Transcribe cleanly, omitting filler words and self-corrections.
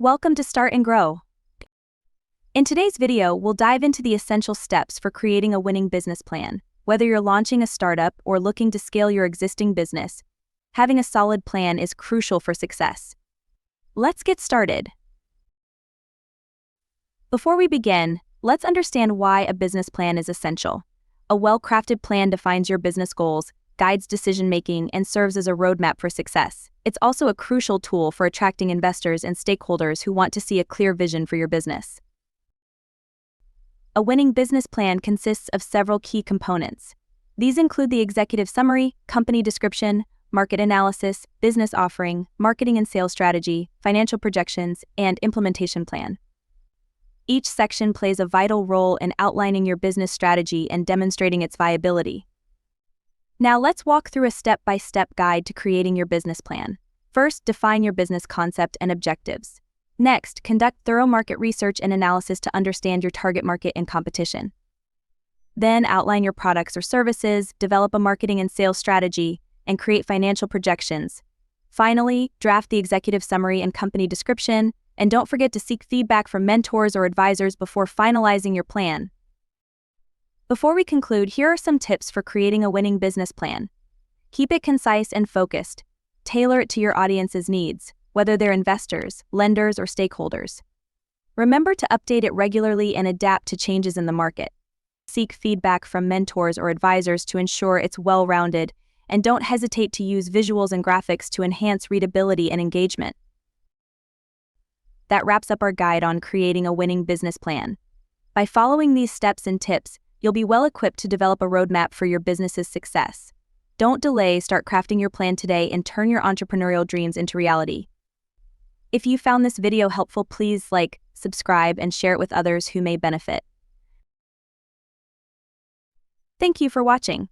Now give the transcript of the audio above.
Welcome to Start and Grow. In today's video, we'll dive into the essential steps for creating a winning business plan. Whether you're launching a startup or looking to scale your existing business, having a solid plan is crucial for success. Let's get started. Before we begin, let's understand why a business plan is essential. A well-crafted plan defines your business goals, guides decision-making, and serves as a roadmap for success. It's also a crucial tool for attracting investors and stakeholders who want to see a clear vision for your business. A winning business plan consists of several key components. These include the executive summary, company description, market analysis, business offering, marketing and sales strategy, financial projections, and implementation plan. Each section plays a vital role in outlining your business strategy and demonstrating its viability. Now let's walk through a step-by-step guide to creating your business plan. First, define your business concept and objectives. Next, conduct thorough market research and analysis to understand your target market and competition. Then, outline your products or services, develop a marketing and sales strategy, and create financial projections. Finally, draft the executive summary and company description, and don't forget to seek feedback from mentors or advisors before finalizing your plan. Before we conclude, here are some tips for creating a winning business plan. Keep it concise and focused. Tailor it to your audience's needs, whether they're investors, lenders, or stakeholders. Remember to update it regularly and adapt to changes in the market. Seek feedback from mentors or advisors to ensure it's well-rounded, and don't hesitate to use visuals and graphics to enhance readability and engagement. That wraps up our guide on creating a winning business plan. By following these steps and tips, you'll be well-equipped to develop a roadmap for your business's success. Don't delay, start crafting your plan today and turn your entrepreneurial dreams into reality. If you found this video helpful, please like, subscribe, and share it with others who may benefit. Thank you for watching.